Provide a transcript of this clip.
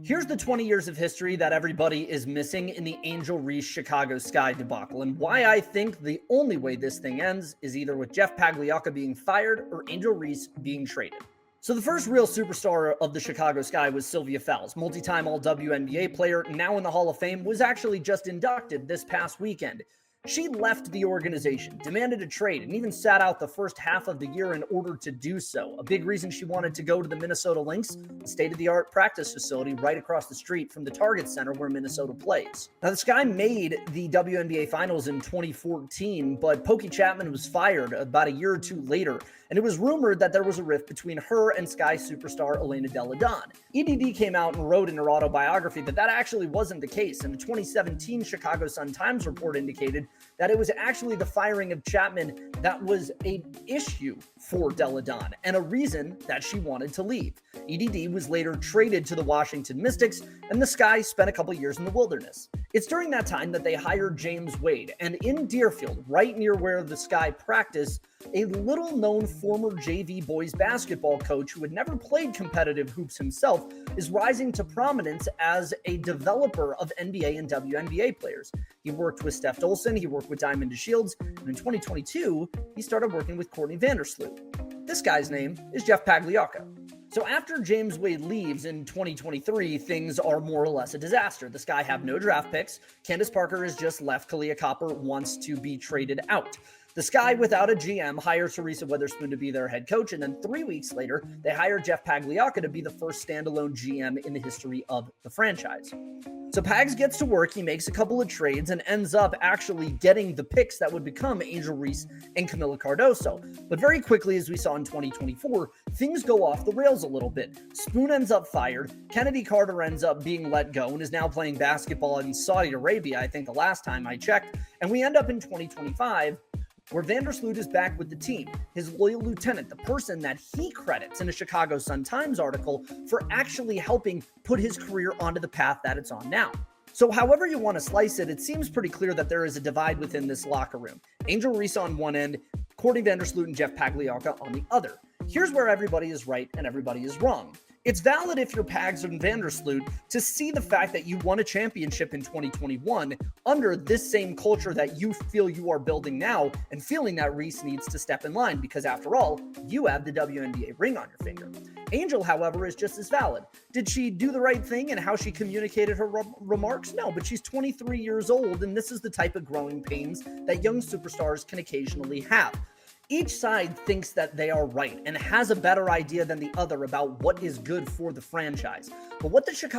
Here's the 20 years of history that everybody is missing in the Angel Reese Chicago Sky debacle, and why I think the only way this thing ends is either with Jeff Pagliocca being fired or Angel Reese being traded. So the first real superstar of the Chicago Sky was Sylvia Fowles, multi-time All-WNBA player, now in the Hall of Fame, was actually just inducted this past weekend. She left the organization, demanded a trade, and even sat out the first half of the year in order to do so. A big reason she wanted to go to the Minnesota Lynx, the state-of-the-art practice facility right across the street from the Target Center where Minnesota plays. Now, the Sky made the WNBA Finals in 2014, but Pokey Chapman was fired about a year or two later, and it was rumored that there was a rift between her and Sky superstar Elena Delle Donne. EDD came out and wrote in her autobiography that that actually wasn't the case, and the 2017 Chicago Sun-Times report indicated that it was actually the firing of Chapman that was an issue for Delle Donne and a reason that she wanted to leave. EDD was later traded to the Washington Mystics, and the Sky spent a couple years in the wilderness. It's during that time that they hired James Wade, and in Deerfield, right near where the Sky practiced, a little-known former JV boys basketball coach who had never played competitive hoops himself is rising to prominence as a developer of NBA and WNBA players. He worked with Steph Dolson, he worked with Diamond DeShields, and in 2022, he started working with Courtney Vandersloot. This guy's name is Jeff Pagliocca. So after James Wade leaves in 2023, things are more or less a disaster. The Sky have no draft picks. Candace Parker has just left. Kalia Copper wants to be traded out. The Sky, without a GM, hires Teresa Weatherspoon to be their head coach, and then 3 weeks later, they hire Jeff Pagliocca to be the first standalone GM in the history of the franchise. So Pags gets to work, he makes a couple of trades, and ends up actually getting the picks that would become Angel Reese and Camila Cardoso. But very quickly, as we saw in 2024, things go off the rails a little bit. Spoon ends up fired, Kennedy Carter ends up being let go, and is now playing basketball in Saudi Arabia, I think the last time I checked, and we end up in 2025, where Vandersloot is back with the team, his loyal lieutenant, the person that he credits in a Chicago Sun-Times article for actually helping put his career onto the path that it's on now. So however you want to slice it, it seems pretty clear that there is a divide within this locker room. Angel Reese on one end, Courtney Vandersloot and Jeff Pagliocca on the other. Here's where everybody is right and everybody is wrong. It's valid if you're Pags and Vandersloot to see the fact that you won a championship in 2021 under this same culture that you feel you are building now, and feeling that Reese needs to step in line because, after all, you have the WNBA ring on your finger. Angel, however, is just as valid. Did she do the right thing in how she communicated her remarks? No, but she's 23 years old, and this is the type of growing pains that young superstars can occasionally have. Each side thinks that they are right and has a better idea than the other about what is good for the franchise. But what the Chicago